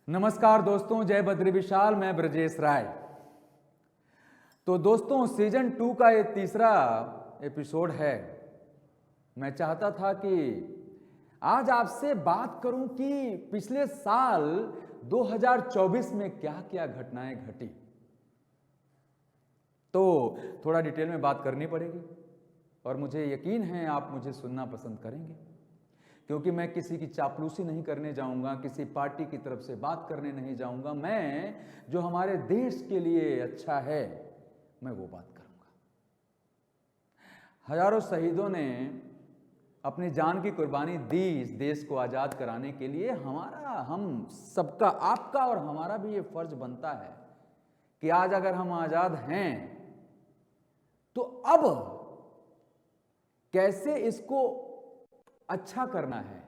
नमस्कार दोस्तों, जय बद्री विशाल। मैं ब्रजेश राय। तो दोस्तों, सीजन 2 का ये तीसरा एपिसोड है। मैं चाहता था कि आज आपसे बात करूं कि पिछले साल 2024 में क्या क्या घटनाएं घटी। तो थोड़ा डिटेल में बात करनी पड़ेगी और मुझे यकीन है आप मुझे सुनना पसंद करेंगे, क्योंकि मैं किसी की चापलूसी नहीं करने जाऊंगा, किसी पार्टी की तरफ से बात करने नहीं जाऊंगा। मैं जो हमारे देश के लिए अच्छा है मैं वो बात करूंगा। हजारों शहीदों ने अपनी जान की कुर्बानी दी इस देश को आज़ाद कराने के लिए। हम सबका, आपका और हमारा भी ये फर्ज बनता है कि आज अगर हम आज़ाद हैं तो अब कैसे इसको अच्छा करना है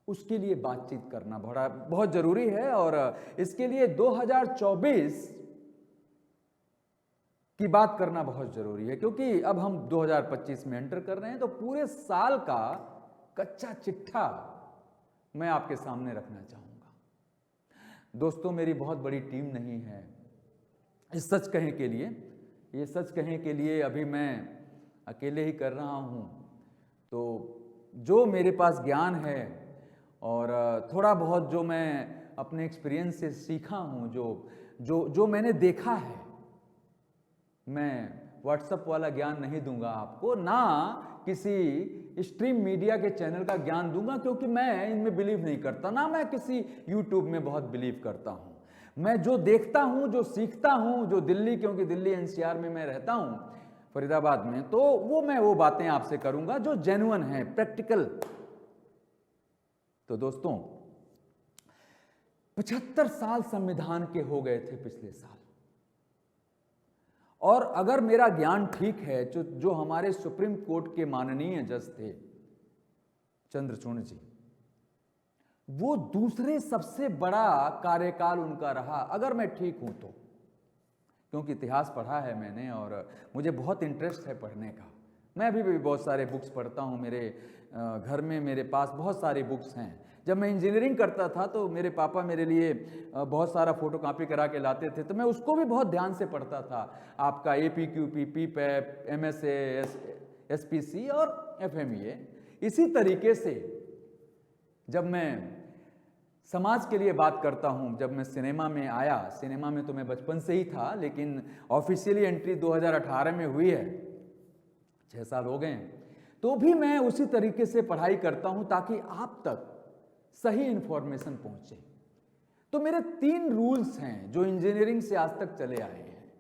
उसके लिए बातचीत करना बहुत जरूरी है। और इसके लिए 2024 की बात करना बहुत जरूरी है, क्योंकि अब हम 2025 में एंटर कर रहे हैं। तो पूरे साल का कच्चा चिट्ठा मैं आपके सामने रखना चाहूंगा। दोस्तों, मेरी बहुत बड़ी टीम नहीं है इस सच कहें के लिए। ये सच कहें के लिए अभी मैं अकेले ही कर रहा हूं। तो जो मेरे पास ज्ञान है और थोड़ा बहुत जो मैं अपने एक्सपीरियंस से सीखा हूं, जो मैंने देखा है, मैं व्हाट्सएप वाला ज्ञान नहीं दूंगा आपको, ना किसी स्ट्रीम मीडिया के चैनल का ज्ञान दूंगा, क्योंकि मैं इनमें बिलीव नहीं करता। ना मैं किसी यूट्यूब में बहुत बिलीव करता हूं। मैं जो देखता हूं, जो सीखता हूं, जो दिल्ली, क्योंकि दिल्ली एनसीआर में मैं रहता हूं, फरीदाबाद में, तो वो बातें आपसे करूंगा जो जेन्युइन है, प्रैक्टिकल। तो दोस्तों, 75 साल संविधान के हो गए थे पिछले साल। और अगर मेरा ज्ञान ठीक है, जो हमारे सुप्रीम कोर्ट के माननीय जज थे चंद्रचूड़ जी, वो दूसरे सबसे बड़ा कार्यकाल उनका रहा, अगर मैं ठीक हूं तो। क्योंकि इतिहास पढ़ा है मैंने और मुझे बहुत इंटरेस्ट है पढ़ने का। मैं अभी भी बहुत सारे बुक्स पढ़ता हूँ। मेरे घर में मेरे पास बहुत सारी बुक्स हैं। जब मैं इंजीनियरिंग करता था तो मेरे पापा मेरे लिए बहुत सारा फोटो कॉपी करा के लाते थे, तो मैं उसको भी बहुत ध्यान से पढ़ता था। आपका APQP, PPAP, MSA, SPC और FMEA। इसी तरीके से जब मैं समाज के लिए बात करता हूं, जब मैं सिनेमा में आया, सिनेमा में तो मैं बचपन से ही था, लेकिन ऑफिशियली एंट्री 2018 में हुई है, 6 साल हो गए। तो भी मैं उसी तरीके से पढ़ाई करता हूं ताकि आप तक सही इंफॉर्मेशन पहुंचे। तो मेरे 3 रूल्स हैं जो इंजीनियरिंग से आज तक चले आए हैं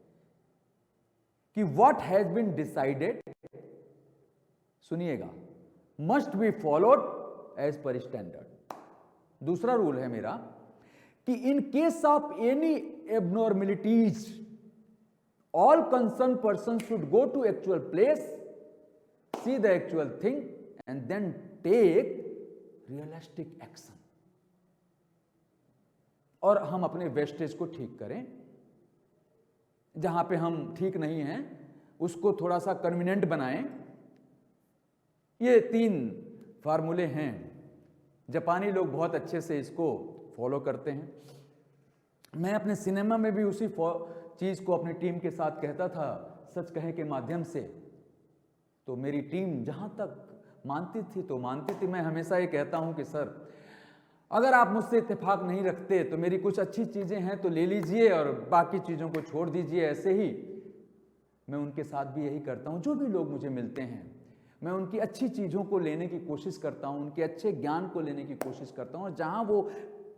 कि व्हाट हैज बीन डिसाइडेड, सुनिएगा, must be followed as per standard. दूसरा रूल है मेरा कि in case of any abnormalities all concern person should go to actual place, see the actual thing and then take realistic action. और हम अपने wastage को ठीक करें। जहां पे हम ठीक नहीं हैं उसको थोड़ा सा कन्वीनियंट बनाएं। ये 3 फार्मूले हैं। जापानी लोग बहुत अच्छे से इसको फॉलो करते हैं। मैं अपने सिनेमा में भी उसी चीज़ को अपनी टीम के साथ कहता था, सच कहें के माध्यम से। तो मेरी टीम जहाँ तक मानती थी तो मानती थी। मैं हमेशा ये कहता हूँ कि सर, अगर आप मुझसे इत्तेफाक नहीं रखते तो मेरी कुछ अच्छी चीज़ें हैं तो ले लीजिए और बाकी चीज़ों को छोड़ दीजिए। ऐसे ही मैं उनके साथ भी यही करता हूँ। जो भी लोग मुझे मिलते हैं, मैं उनकी अच्छी चीज़ों को लेने की कोशिश करता हूँ, उनके अच्छे ज्ञान को लेने की कोशिश करता हूँ। जहाँ वो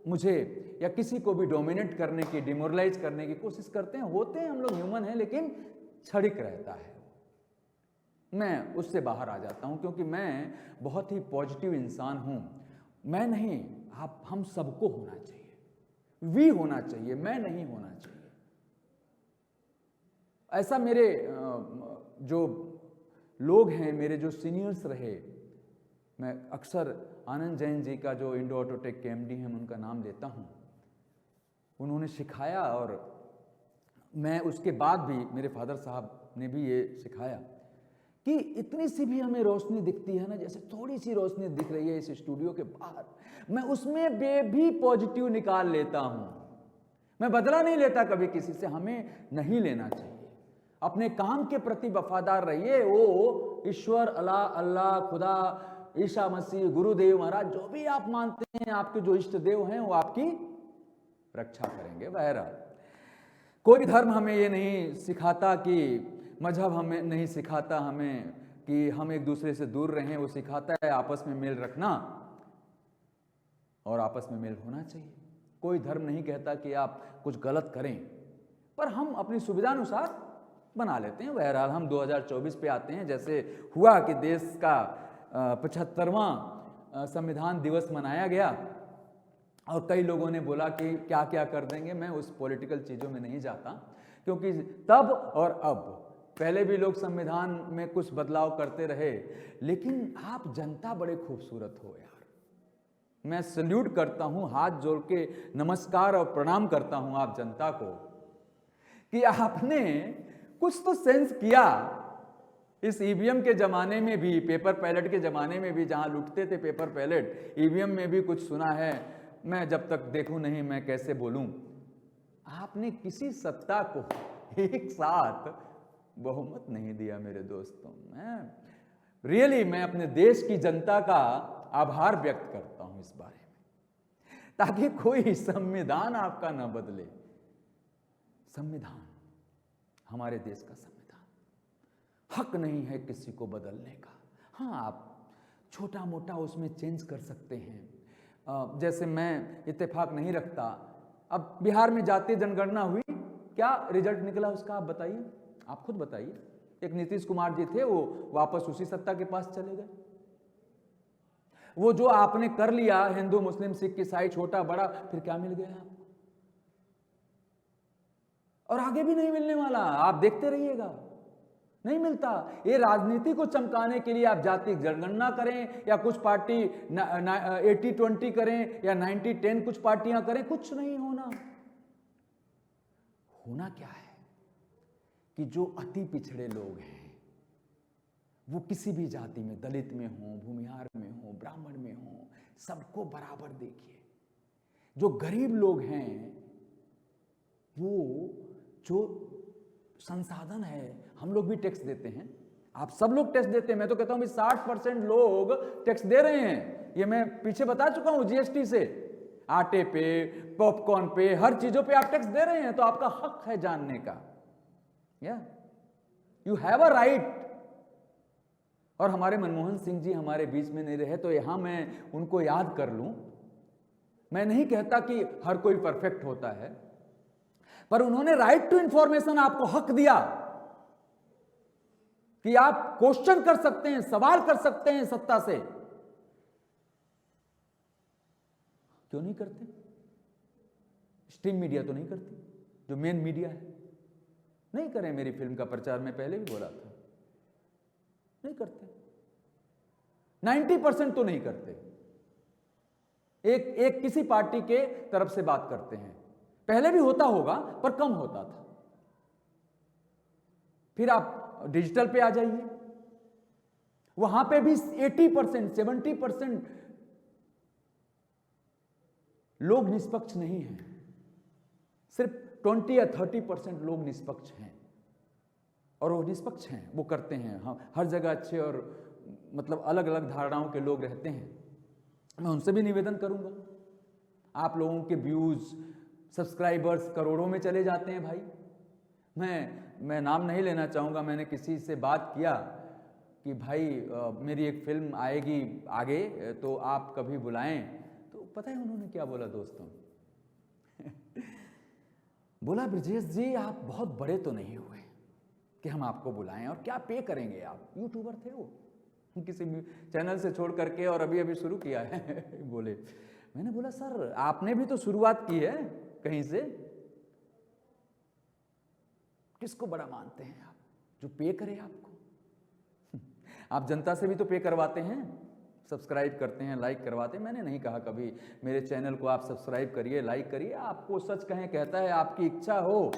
मुझे या किसी को भी डोमिनेट करने की, डिमोरलाइज करने की कोशिश करते हैं, होते हैं, हम लोग ह्यूमन हैं, लेकिन क्षणिक रहता है, मैं उससे बाहर आ जाता हूँ, क्योंकि मैं बहुत ही पॉजिटिव इंसान हूँ। मैं नहीं, आप, हम सबको होना चाहिए, वी होना चाहिए, मैं नहीं होना चाहिए। ऐसा मेरे जो लोग हैं, मेरे जो सीनियर्स रहे, मैं अक्सर आनंद जैन जी का, जो इंडो ऑटोटेक के MD हैं, उनका नाम लेता हूँ। उन्होंने सिखाया और मैं उसके बाद भी, मेरे फादर साहब ने भी ये सिखाया कि इतनी सी भी हमें रोशनी दिखती है ना, जैसे थोड़ी सी रोशनी दिख रही है इस स्टूडियो के बाहर, मैं उसमें भी पॉजिटिव निकाल लेता हूं। मैं बदला नहीं लेता कभी किसी से, हमें नहीं लेना चाहिए। अपने काम के प्रति वफादार रहिए। वो ईश्वर, अल्लाह, खुदा, ईसा मसीह, गुरुदेव महाराज, जो भी आप मानते हैं, आपके जो इष्ट देव हैं, वो आपकी रक्षा करेंगे। बहरहाल कोई धर्म हमें ये नहीं सिखाता कि, मजहब हमें नहीं सिखाता हमें कि हम एक दूसरे से दूर रहें। वो सिखाता है आपस में मेल रखना और आपस में मेल होना चाहिए। कोई धर्म नहीं कहता कि आप कुछ गलत करें, पर हम अपनी सुविधानुसार बना लेते हैं। बहरहाल हम 2024 पे आते हैं। जैसे हुआ कि देश का 75वां संविधान दिवस मनाया गया और कई लोगों ने बोला कि क्या क्या कर देंगे। मैं उस पॉलिटिकल चीज़ों में नहीं जाता, क्योंकि तब और अब, पहले भी लोग संविधान में कुछ बदलाव करते रहे, लेकिन आप जनता बड़े खूबसूरत हो यार। मैं सल्यूट करता हूं, हाथ जोड़ के नमस्कार और प्रणाम करता हूं आप जनता को कि आपने कुछ तो सेंस किया। इस ईवीएम के जमाने में भी, पेपर बैलेट के जमाने में भी, जहां लुटते थे पेपर बैलेट, ईवीएम में भी कुछ सुना है। मैं जब तक देखूं नहीं मैं कैसे बोलूं। आपने किसी सत्ता को एक साथ बहुमत नहीं दिया मेरे दोस्तों। मैं अपने देश की जनता का आभार व्यक्त करता हूं इस बारे में, ताकि कोई संविधान आपका ना बदले। संविधान हमारे देश का संविधान, हक नहीं है किसी को बदलने का। हाँ, आप छोटा मोटा उसमें चेंज कर सकते हैं। जैसे मैं इत्तेफाक नहीं रखता, अब बिहार में जातीय जनगणना हुई, क्या रिजल्ट निकला उसका आप बताइए, आप खुद बताइए। एक नीतीश कुमार जी थे, वो वापस उसी सत्ता के पास चले गए। वो जो आपने कर लिया हिंदू मुस्लिम सिख ईसाई छोटा बड़ा, फिर क्या मिल गया आपको? और आगे भी नहीं मिलने वाला, आप देखते रहिएगा, नहीं मिलता। ये राजनीति को चमकाने के लिए आप जाति जनगणना करें या कुछ पार्टी 80-20 करें या 90-10 कुछ पार्टियां करें, कुछ नहीं होना। होना क्या है कि जो अति पिछड़े लोग हैं, वो किसी भी जाति में, दलित में हो, भूमिहार में हो, ब्राह्मण में हो, सबको बराबर देखिए। जो गरीब लोग हैं, वो जो संसाधन है, हम लोग भी टैक्स देते हैं, आप सब लोग टैक्स देते हैं। मैं तो कहता हूं 60% लोग टैक्स दे रहे हैं। ये मैं पीछे बता चुका हूं, जीएसटी से आटे पे, पॉपकॉर्न पे, हर चीजों पे आप टैक्स दे रहे हैं, तो आपका हक है जानने का। You have a right. और हमारे मनमोहन सिंह जी हमारे बीच में नहीं रहे, तो यहां मैं उनको याद कर लूं। मैं नहीं कहता कि हर कोई परफेक्ट होता है, पर उन्होंने राइट टू इंफॉर्मेशन आपको हक दिया कि आप क्वेश्चन कर सकते हैं, सवाल कर सकते हैं सत्ता से। क्यों नहीं करते? स्ट्रीम मीडिया तो नहीं करती, जो मेन मीडिया है। नहीं करें मेरी फिल्म का प्रचार, मैं पहले भी बोला था, नहीं करते। 90% तो नहीं करते। एक किसी पार्टी के तरफ से बात करते हैं, पहले भी होता होगा पर कम होता था। फिर आप डिजिटल पे आ जाइए, वहां पे भी 80%, 70% लोग निष्पक्ष नहीं हैं। सिर्फ 20 या 30% लोग निष्पक्ष हैं, और वो निष्पक्ष हैं, वो करते हैं। हाँ, हर जगह अच्छे और मतलब अलग अलग धारणाओं के लोग रहते हैं। मैं उनसे भी निवेदन करूंगा, आप लोगों के व्यूज, सब्सक्राइबर्स करोड़ों में चले जाते हैं भाई। मैं नाम नहीं लेना चाहूँगा, मैंने किसी से बात किया कि भाई मेरी एक फिल्म आएगी आगे, तो आप कभी बुलाएं। तो पता है उन्होंने क्या बोला दोस्तों? बोला, ब्रजेश जी आप बहुत बड़े तो नहीं हुए कि हम आपको बुलाएं, और क्या पे करेंगे आप? यूट्यूबर थे वो, किसी चैनल से छोड़ करके, और अभी अभी शुरू किया है। बोले, मैंने बोला सर आपने भी तो शुरुआत की है कहीं से, किसको बड़ा मानते हैं आप जो पे करे आपको? आप जनता से भी तो पे करवाते हैं, सब्सक्राइब करते हैं, लाइक करवाते हैं। मैंने नहीं कहा कभी मेरे चैनल को आप सब्सक्राइब करिए, लाइक करिए। आपको सच कहें कहता है, आपकी इच्छा हो,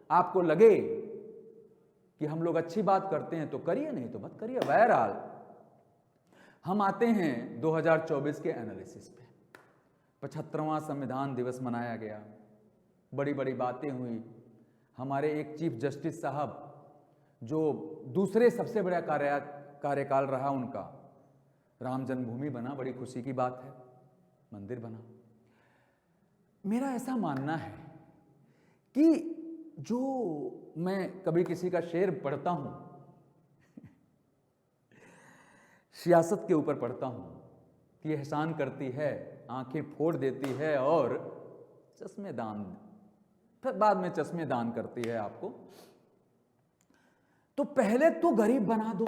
आपको लगे कि हम लोग अच्छी बात करते हैं तो करिए, नहीं तो मत करिए। बहरहाल हम आते हैं 2024 के एनालिसिस पे। 75वां संविधान दिवस मनाया गया, बड़ी बड़ी बातें हुई। हमारे एक चीफ जस्टिस साहब, जो दूसरे सबसे बड़ा कार्यकाल रहा उनका, राम जन्मभूमि बना, बड़ी खुशी की बात है, मंदिर बना। मेरा ऐसा मानना है कि जो मैं कभी किसी का शेर पढ़ता हूं, सियासत के ऊपर पढ़ता हूं कि एहसान करती है, आंखें फोड़ देती है और चश्मे दान, फिर बाद में चश्मे दान करती है आपको। तो पहले तो गरीब बना दो,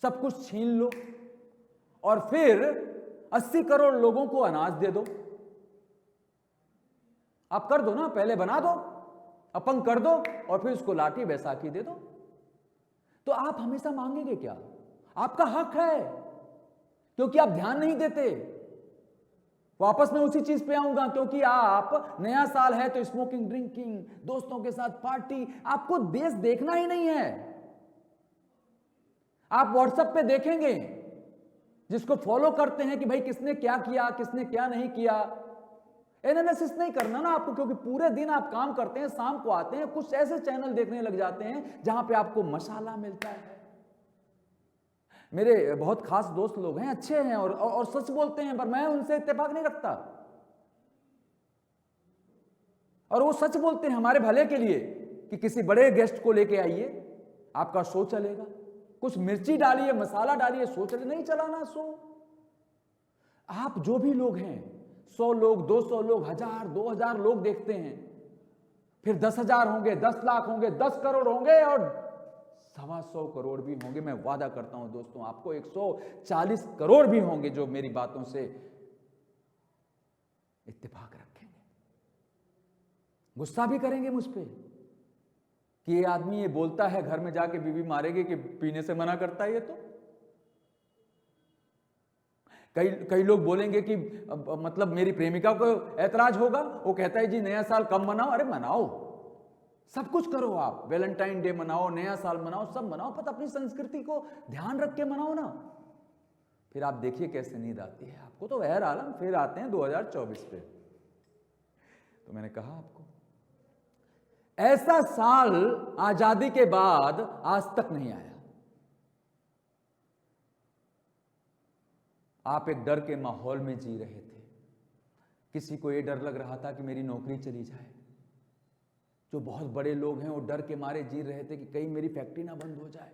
सब कुछ छीन लो, और फिर 80 करोड़ लोगों को अनाज दे दो। आप कर दो ना, पहले बना दो, अपंग कर दो, और फिर उसको लाठी बैसाखी दे दो। तो आप हमेशा मांगेंगे क्या? आपका हक है, क्योंकि आप ध्यान नहीं देते। वापस मैं उसी चीज पे आऊंगा, क्योंकि आप, नया साल है तो स्मोकिंग, ड्रिंकिंग, दोस्तों के साथ पार्टी, आपको देश देखना ही नहीं है। आप व्हाट्सएप पे देखेंगे, जिसको फॉलो करते हैं कि भाई किसने क्या किया, किसने क्या नहीं किया, एनालिसिस नहीं करना ना आपको, क्योंकि पूरे दिन आप काम करते हैं, शाम को आते हैं, कुछ ऐसे चैनल देखने लग जाते हैं जहां पे आपको मसाला मिलता है। मेरे बहुत खास दोस्त लोग हैं, अच्छे हैं और सच बोलते हैं, पर मैं उनसे इत्तेफाक नहीं रखता। और वो सच बोलते हैं हमारे भले के लिए कि किसी बड़े गेस्ट को लेके आइए, आपका शो चलेगा, कुछ मिर्ची डालिए, मसाला डालिए, शो चले। नहीं चलाना शो। आप जो भी लोग हैं, 100 लोग, 200 लोग, 1000, 2000 लोग देखते हैं, फिर 10,000 होंगे, 10 लाख होंगे, 10 करोड़ होंगे, और 125 करोड़ भी होंगे। मैं वादा करता हूं दोस्तों, आपको 140 करोड़ भी होंगे जो मेरी बातों से इत्तेफाक रखेंगे, गुस्सा भी करेंगे मुझ पे कि ये आदमी ये बोलता है, घर में जाके बीवी मारेगी कि पीने से मना करता है। ये तो कई लोग बोलेंगे कि मतलब मेरी प्रेमिका को ऐतराज होगा, वो कहता है जी नया साल कम मनाओ। अरे मनाओ, सब कुछ करो, आप वैलेंटाइन डे मनाओ, नया साल मनाओ, सब मनाओ, पर अपनी संस्कृति को ध्यान रख के मनाओ ना। फिर आप देखिए कैसे नींद आती है आपको। तो बहरहाल हम फिर आते हैं 2024 पे। तो मैंने कहा आपको, ऐसा साल आजादी के बाद आज तक नहीं आया। आप एक डर के माहौल में जी रहे थे। किसी को यह डर लग रहा था कि मेरी नौकरी चली जाए। जो बहुत बड़े लोग हैं वो डर के मारे जी रहे थे कि कहीं मेरी फैक्ट्री ना बंद हो जाए,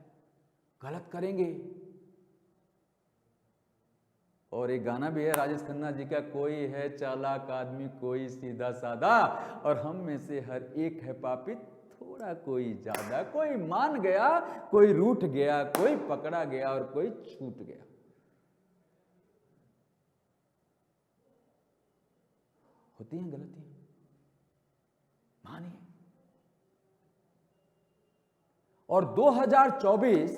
गलत करेंगे। और एक गाना भी है राजेश खन्ना जी का, कोई है चालाक आदमी, कोई सीधा साधा, और हम में से हर एक है पापी, थोड़ा कोई ज्यादा। कोई मान गया, कोई रूठ गया, कोई पकड़ा गया और कोई छूट गया। होती हैं गलतियां, मानिए। और 2024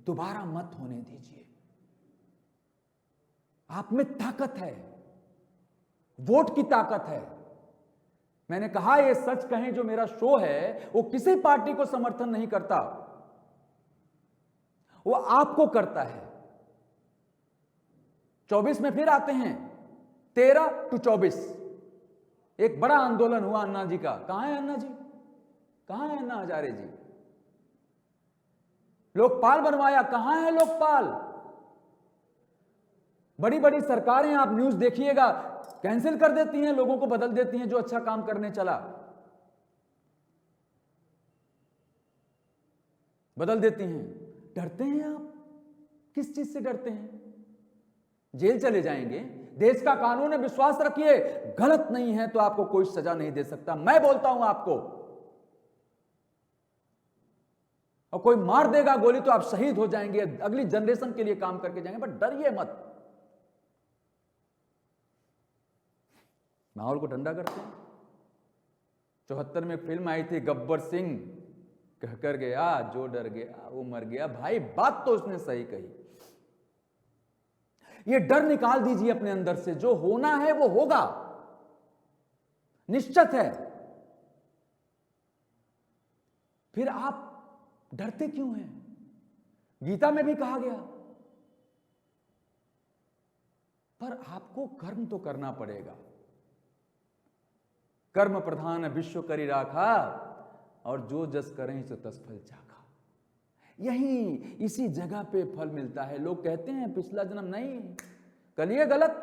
दोबारा मत होने दीजिए। आप में ताकत है, वोट की ताकत है। मैंने कहा ये सच कहें, जो मेरा शो है वो किसी पार्टी को समर्थन नहीं करता, वो आपको करता है। 24 में फिर आते हैं, 13 to 24 एक बड़ा आंदोलन हुआ अन्ना जी का। कहां है अन्ना जी? कहां है अन्ना हजारे जी? लोकपाल बनवाया, कहां है लोकपाल? बड़ी बड़ी सरकारें, आप न्यूज देखिएगा, कैंसिल कर देती हैं, लोगों को बदल देती हैं जो अच्छा काम करने चला, बदल देती हैं। डरते हैं आप? किस चीज से डरते हैं? जेल चले जाएंगे। देश का कानून है, विश्वास रखिए, गलत नहीं है तो आपको कोई सजा नहीं दे सकता। मैं बोलता हूं आपको, और कोई मार देगा गोली तो आप शहीद हो जाएंगे, अगली जनरेशन के लिए काम करके जाएंगे, बट डरिए मत। माहौल को ठंडा करते हैं। 74 में फिल्म आई थी गब्बर सिंह, कहकर गया जो डर गया वो मर गया। भाई बात तो उसने सही कही। ये डर निकाल दीजिए अपने अंदर से, जो होना है वो होगा, निश्चित है। फिर आप डरते क्यों हैं? गीता में भी कहा गया। पर आपको कर्म तो करना पड़ेगा। कर्म प्रधान विश्व करी राखा, और जो जस करें सो तस फल चाखा। यही इसी जगह पे फल मिलता है। लोग कहते हैं पिछला जन्म नहीं, करिए गलत,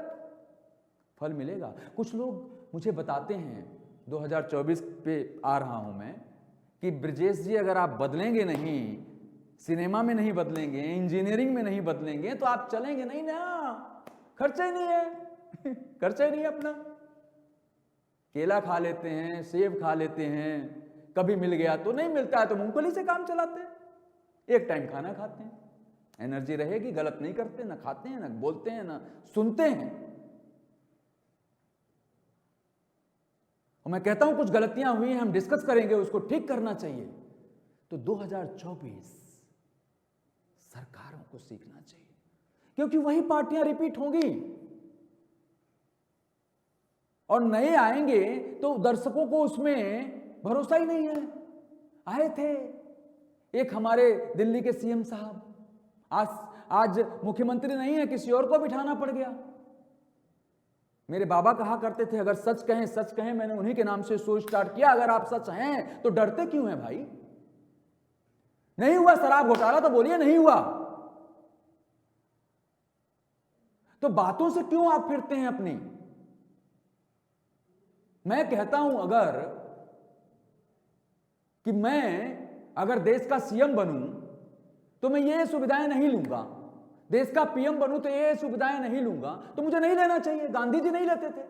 फल मिलेगा। कुछ लोग मुझे बताते हैं, 2024 पे आ रहा हूं मैं, कि ब्रजेश जी अगर आप बदलेंगे नहीं, सिनेमा में नहीं बदलेंगे, इंजीनियरिंग में नहीं बदलेंगे, तो आप चलेंगे नहीं ना, खर्चा ही नहीं है खर्चा ही नहीं है अपना। केला खा लेते हैं, सेब खा लेते हैं, कभी मिल गया तो, नहीं मिलता है तो मूंगफली से काम चलाते हैं, एक टाइम खाना खाते हैं, एनर्जी रहेगी, गलत नहीं करते, ना खाते हैं, ना बोलते हैं, ना सुनते हैं। और मैं कहता हूं कुछ गलतियां हुई हैं, हम डिस्कस करेंगे, उसको ठीक करना चाहिए। तो 2024 सरकारों को सीखना चाहिए, क्योंकि वही पार्टियां रिपीट होंगी और नए आएंगे तो दर्शकों को उसमें भरोसा ही नहीं है। आए थे एक हमारे दिल्ली के सीएम साहब, आज मुख्यमंत्री नहीं है, किसी और को बिठाना पड़ गया। मेरे बाबा कहा करते थे, अगर सच कहें सच कहें, मैंने उन्हीं के नाम से शो स्टार्ट किया, अगर आप सच हैं तो डरते क्यों हैं भाई? नहीं हुआ शराब घोटाला तो बोलिए नहीं हुआ, तो बातों से क्यों आप फिरते हैं अपनी? मैं कहता हूं अगर देश का सीएम बनूं तो मैं ये सुविधाएं नहीं लूंगा, देश का पीएम बनूं तो ये सुविधाएं नहीं लूंगा, तो मुझे नहीं लेना चाहिए। गांधी जी नहीं लेते थे।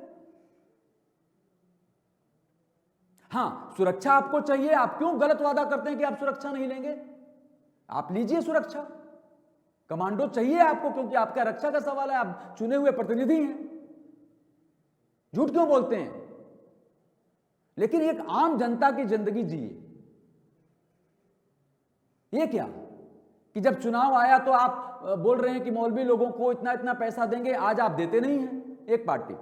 हां, सुरक्षा आपको चाहिए, आप क्यों गलत वादा करते हैं कि आप सुरक्षा नहीं लेंगे? आप लीजिए सुरक्षा, कमांडो चाहिए आपको, क्योंकि आपका रक्षा का सवाल है, आप चुने हुए प्रतिनिधि हैं। झूठ क्यों बोलते हैं? लेकिन एक आम जनता की जिंदगी जिए। ये क्या कि जब चुनाव आया तो आप बोल रहे हैं कि मौलवी लोगों को इतना इतना पैसा देंगे, आज आप देते नहीं हैं एक पार्टी।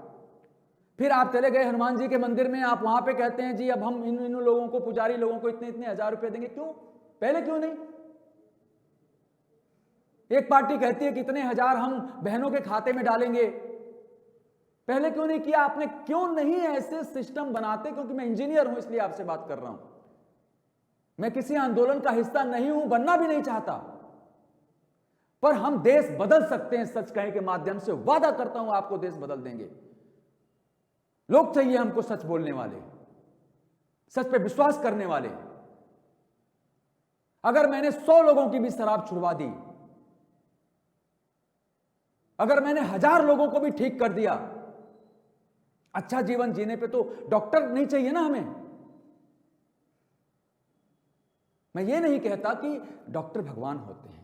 फिर आप चले गए हनुमान जी के मंदिर में, आप वहां पे कहते हैं जी अब हम इन लोगों को, पुजारी लोगों को इतने इतने हजार रुपए देंगे। क्यों? पहले क्यों नहीं? एक पार्टी कहती है कि इतने हजार हम बहनों के खाते में डालेंगे, पहले क्यों नहीं किया आपने? क्यों नहीं ऐसे सिस्टम बनाते? क्योंकि मैं इंजीनियर हूं इसलिए आपसे बात कर रहा हूं, मैं किसी आंदोलन का हिस्सा नहीं हूं, बनना भी नहीं चाहता, पर हम देश बदल सकते हैं सच कहने के माध्यम से। वादा करता हूं आपको देश बदल देंगे। लोग चाहिए हमको सच बोलने वाले, सच पे विश्वास करने वाले। अगर मैंने 100 लोगों की भी शराब छुड़वा दी, अगर मैंने 1000 लोगों को भी ठीक कर दिया, अच्छा जीवन जीने पे तो डॉक्टर नहीं चाहिए ना हमें। मैं ये नहीं कहता कि डॉक्टर भगवान होते हैं।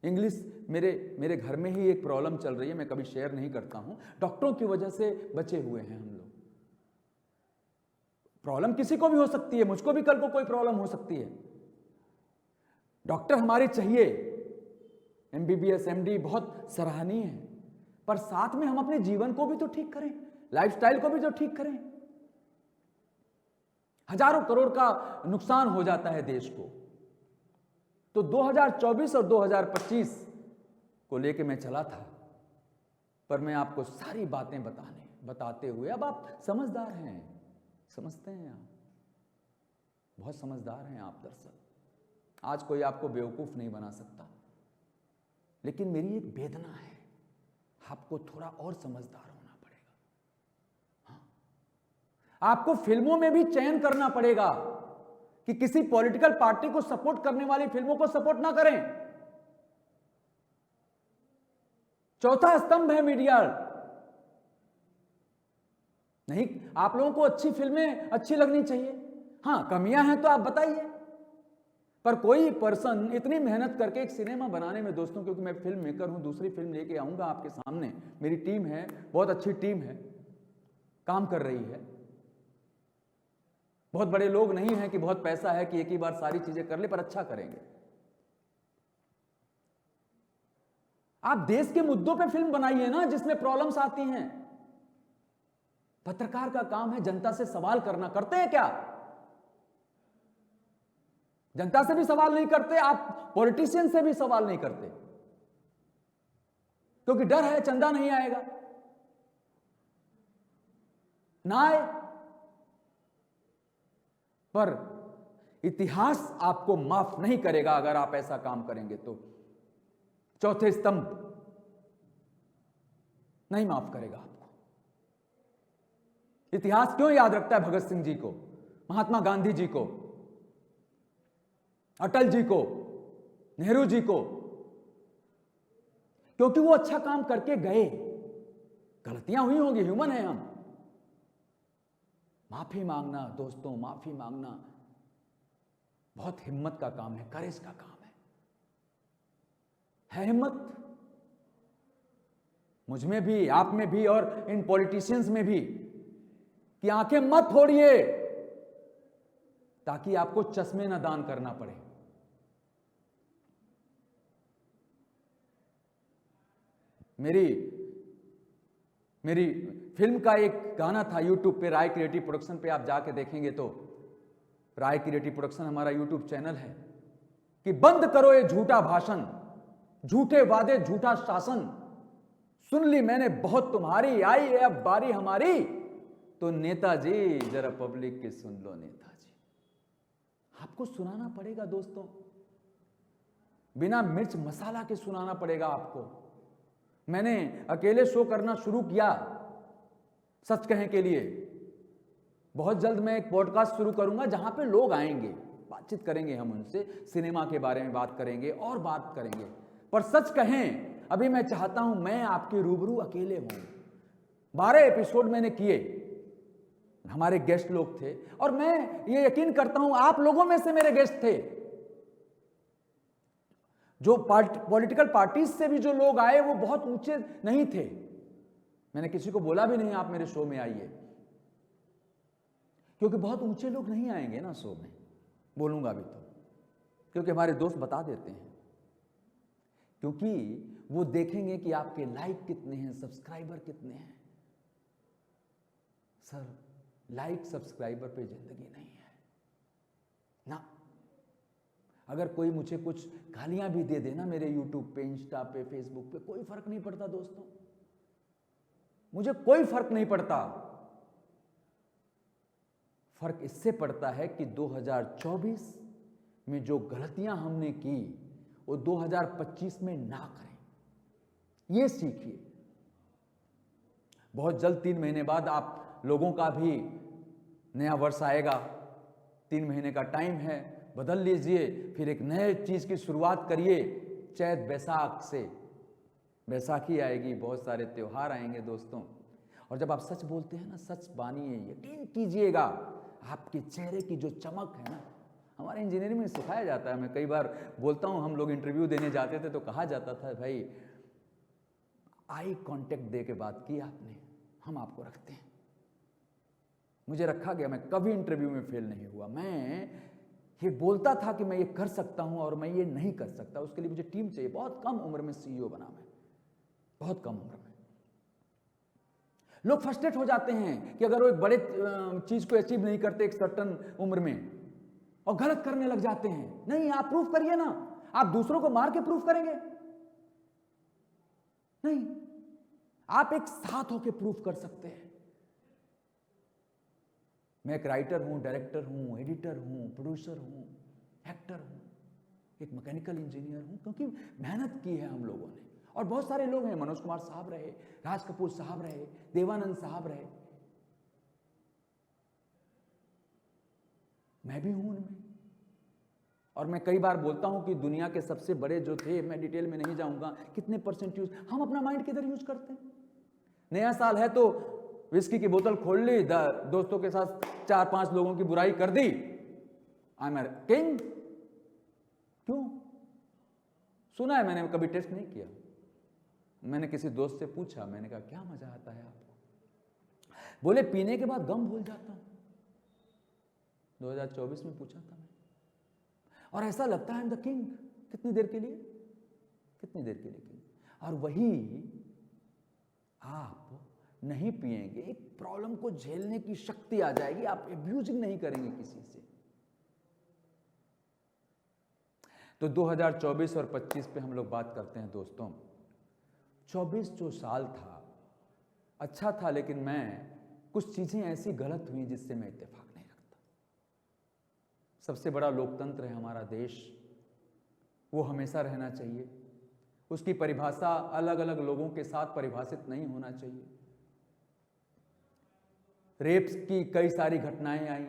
इंग्लिश मेरे घर में ही एक प्रॉब्लम चल रही है, मैं कभी शेयर नहीं करता हूं। डॉक्टरों की वजह से बचे हुए हैं हम लोग। प्रॉब्लम किसी को भी हो सकती है, मुझको भी कल को कोई प्रॉब्लम हो सकती है। डॉक्टर हमारे चाहिए, एमबीबीएस एमडी बहुत सराहनीय है, पर साथ में हम अपने जीवन को भी तो ठीक करें, लाइफस्टाइल को भी तो ठीक करें। हजारों करोड़ का नुकसान हो जाता है देश को। तो 2024 और 2025 को लेके मैं चला था, पर मैं आपको सारी बातें बताते हुए, अब आप समझदार हैं, समझते हैं, आप बहुत समझदार हैं आप दर्शक। आज कोई आपको बेवकूफ नहीं बना सकता, लेकिन मेरी एक वेदना है, आपको थोड़ा और समझदार होना पड़ेगा। हाँ, आपको फिल्मों में भी चयन करना पड़ेगा कि किसी पॉलिटिकल पार्टी को सपोर्ट करने वाली फिल्मों को सपोर्ट ना करें। चौथा स्तंभ है मीडिया। नहीं, आप लोगों को अच्छी फिल्में अच्छी लगनी चाहिए। हां, कमियां हैं तो आप बताइए, पर कोई पर्सन इतनी मेहनत करके एक सिनेमा बनाने में, दोस्तों, क्योंकि मैं फिल्म मेकर हूं, दूसरी फिल्म लेके आऊंगा आपके सामने, मेरी टीम है, बहुत अच्छी टीम है, काम कर रही है। बहुत बड़े लोग नहीं हैं कि बहुत पैसा है कि एक ही बार सारी चीजें कर ले, पर अच्छा करेंगे। आप देश के मुद्दों पे फिल्म बनाइए ना, जिसमें प्रॉब्लम्स आती हैं। पत्रकार का काम है जनता से सवाल करना, करते हैं क्या? जनता से भी सवाल नहीं करते, आप पॉलिटिशियन से भी सवाल नहीं करते, क्योंकि डर है चंदा नहीं आएगा, ना आए। पर इतिहास आपको माफ नहीं करेगा अगर आप ऐसा काम करेंगे तो। चौथे स्तंभ नहीं माफ करेगा आपको। इतिहास क्यों याद रखता है भगत सिंह जी को, महात्मा गांधी जी को, अटल जी को, नेहरू जी को? क्योंकि वो अच्छा काम करके गए। गलतियां हुई होंगी, ह्यूमन है हम। माफी मांगना दोस्तों, माफी मांगना बहुत हिम्मत का काम है, करेज का काम है हिम्मत? मुझ में भी, आप में भी, और इन पॉलिटिशियंस में भी, कि आंखें मत फोड़िए ताकि आपको चश्मे ना दान करना पड़े। मेरी फिल्म का एक गाना था यूट्यूब पे, राय क्रिएटिव प्रोडक्शन पे, आप जाके देखेंगे तो, राय क्रिएटिव प्रोडक्शन हमारा यूट्यूब चैनल है, कि बंद करो ये झूठा भाषण, झूठे वादे, झूठा शासन, सुन ली मैंने बहुत तुम्हारी, आई है अब बारी हमारी, तो नेताजी जरा पब्लिक की सुन लो नेताजी। आपको सुनाना पड़ेगा दोस्तों, बिना मिर्च मसाला के सुनाना पड़ेगा आपको। मैंने अकेले शो करना शुरू किया सच कहें के लिए। बहुत जल्द मैं एक पॉडकास्ट शुरू करूंगा जहां पे लोग आएंगे, बातचीत करेंगे, हम उनसे सिनेमा के बारे में बात करेंगे और बात करेंगे। पर सच कहें, अभी मैं चाहता हूं मैं आपके रूबरू अकेले हूं। 12 एपिसोड मैंने किए, हमारे गेस्ट लोग थे, और मैं ये यकीन करता हूं आप लोगों में से मेरे गेस्ट थे। जो पॉलिटिकल पार्टीज से भी जो लोग आए वो बहुत ऊंचे नहीं थे। मैंने किसी को बोला भी नहीं आप मेरे शो में आइए, क्योंकि बहुत ऊंचे लोग नहीं आएंगे ना शो में, बोलूंगा भी तो, क्योंकि हमारे दोस्त बता देते हैं, क्योंकि वो देखेंगे कि आपके लाइक कितने हैं, सब्सक्राइबर कितने हैं। सर, लाइक सब्सक्राइबर पे जिंदगी नहीं है ना। अगर कोई मुझे कुछ गालियां भी दे देना मेरे यूट्यूब पे, इंस्टा पे, फेसबुक पे, कोई फर्क नहीं पड़ता दोस्तों, मुझे कोई फर्क नहीं पड़ता। फर्क इससे पड़ता है कि 2024 में जो गलतियां हमने की वो 2025 में ना करें, ये सीखिए। बहुत जल्द 3 महीने बाद आप लोगों का भी नया वर्ष आएगा, 3 महीने का टाइम है, बदल लीजिए, फिर एक नए चीज की शुरुआत करिए। चैत बैसाख से बैसाखी आएगी, बहुत सारे त्योहार आएंगे दोस्तों, और जब आप सच बोलते हैं ना, सच बानिए, यकीन कीजिएगा आपके चेहरे की जो चमक है ना, हमारे इंजीनियरिंग में सिखाया जाता है। मैं कई बार बोलता हूं, हम लोग इंटरव्यू देने जाते थे तो कहा जाता था, भाई आई कांटेक्ट दे के बात की आपने, हम आपको रखते हैं। मुझे रखा गया, मैं कभी इंटरव्यू में फेल नहीं हुआ। मैं ये बोलता था कि मैं ये कर सकता हूं और मैं ये नहीं कर सकता, उसके लिए मुझे टीम चाहिए। बहुत कम उम्र में सीईओ बना मैं, बहुत कम उम्र में। लोग फ्रस्ट्रेट हो जाते हैं कि अगर वो एक बड़े चीज को अचीव नहीं करते एक सर्टन उम्र में, और गलत करने लग जाते हैं। नहीं, आप प्रूफ करिए ना, आप दूसरों को मार के प्रूफ करेंगे? नहीं, आप एक साथ होकर प्रूफ कर सकते हैं। मैं एक राइटर हूं, डायरेक्टर हूं, एडिटर हूं, प्रोड्यूसर हूं, एक्टर हूं, एक मैकेनिकल इंजीनियर हूं, क्योंकि मेहनत की है हम लोगों ने। और बहुत सारे लोग हैं, मनोज कुमार साहब रहे, राज कपूर साहब रहे, देवानंद साहब रहे, मैं भी हूं उनमें। और मैं कई बार बोलता हूं कि दुनिया के सबसे बड़े जो थे, मैं डिटेल में नहीं जाऊंगा, कितने परसेंट यूज, हम अपना माइंड किधर यूज करते हैं? नया साल है तो विस्की की बोतल खोल ली, दोस्तों के साथ 4-5 लोगों की बुराई कर दी, आई एम किंग। क्यों? सुना है मैंने, कभी टेस्ट नहीं किया। मैंने किसी दोस्त से पूछा, मैंने कहा क्या मजा आता है आपको? बोले पीने के बाद गम भूल जाता हूं। 2024 में पूछा था मैं, और ऐसा लगता है आई एम द किंग। कितनी देर के लिए? कितनी देर के लिए किंग? और वही आप नहीं पिएंगे, एक प्रॉब्लम को झेलने की शक्ति आ जाएगी, आप एब्यूजिंग नहीं करेंगे किसी से। तो 2024 और 25 पे हम लोग बात करते हैं दोस्तों। 24 जो साल था अच्छा था, लेकिन मैं कुछ चीज़ें ऐसी गलत हुई जिससे मैं इत्तेफाक नहीं रखता। सबसे बड़ा लोकतंत्र है हमारा देश, वो हमेशा रहना चाहिए। उसकी परिभाषा अलग अलग लोगों के साथ परिभाषित नहीं होना चाहिए। रेप्स की कई सारी घटनाएं आई,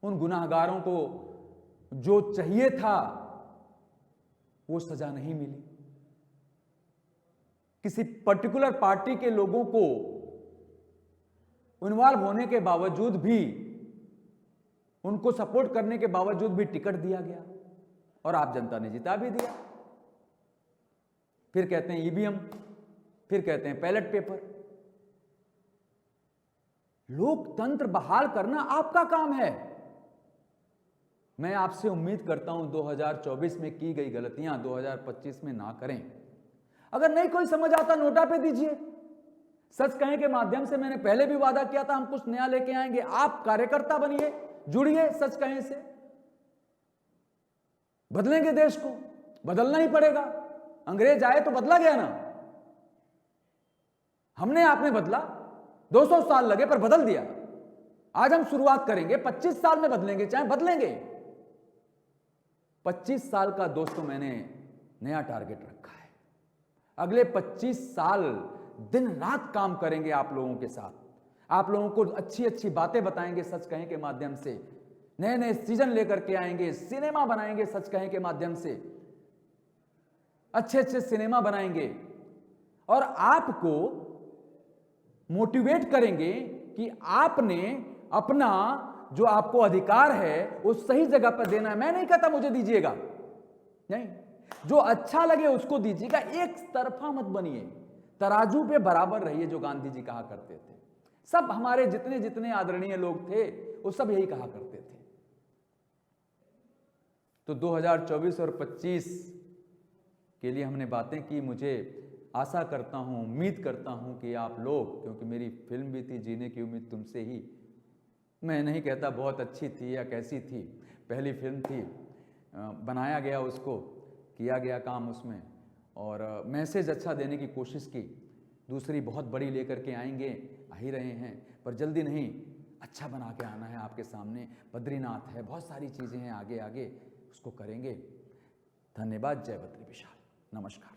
उन गुनाहगारों को जो चाहिए था वो सजा नहीं मिली। किसी पर्टिकुलर पार्टी के लोगों को इन्वॉल्व होने के बावजूद भी, उनको सपोर्ट करने के बावजूद भी टिकट दिया गया और आप जनता ने जिता भी दिया। फिर कहते हैं ईवीएम, फिर कहते हैं बैलेट पेपर। लोकतंत्र बहाल करना आपका काम है। मैं आपसे उम्मीद करता हूं 2024 में की गई गलतियां 2025 में ना करें। अगर नहीं कोई समझ आता नोटा पे दीजिए। सच कहें के माध्यम से मैंने पहले भी वादा किया था हम कुछ नया लेके आएंगे। आप कार्यकर्ता बनिए, जुड़िए सच कहें से, बदलेंगे देश को। बदलना ही पड़ेगा। अंग्रेज आए तो बदला गया ना, हमने आपने बदला। 200 साल लगे पर बदल दिया। आज हम शुरुआत करेंगे, 25 साल में बदलेंगे, चाहे बदलेंगे। 25 साल का दोस्तों मैंने नया टारगेट रखा है। अगले 25 साल दिन रात काम करेंगे आप लोगों के साथ। आप लोगों को अच्छी अच्छी बातें बताएंगे सच कहें के माध्यम से। नए नए सीजन लेकर के आएंगे, सिनेमा बनाएंगे सच कहें के माध्यम से। अच्छे अच्छे सिनेमा बनाएंगे और आपको मोटिवेट करेंगे कि आपने अपना जो आपको अधिकार है वो सही जगह पर देना है। मैं नहीं कहता मुझे दीजिएगा, नहीं, जो अच्छा लगे उसको दीजिएगा। एक तरफा मत बनिए, तराजू पे बराबर रहिए, जो गांधी जी कहा करते थे। सब हमारे जितने जितने आदरणीय लोग थे वो सब यही कहा करते थे। तो 2024 और 25 के लिए हमने बातें की। मुझे आशा करता हूं, उम्मीद करता हूं कि आप लोग, क्योंकि मेरी फिल्म भी थी जीने की उम्मीद तुमसे ही, मैं नहीं कहता बहुत अच्छी थी या कैसी थी, पहली फिल्म थी, बनाया गया उसको, किया गया काम उसमें और मैसेज अच्छा देने की कोशिश की। दूसरी बहुत बड़ी लेकर के आएंगे, आ ही रहे हैं, पर जल्दी नहीं, अच्छा बना के आना है आपके सामने। बद्रीनाथ है, बहुत सारी चीज़ें हैं आगे आगे, उसको करेंगे। धन्यवाद। जय बद्री विशाल। नमस्कार।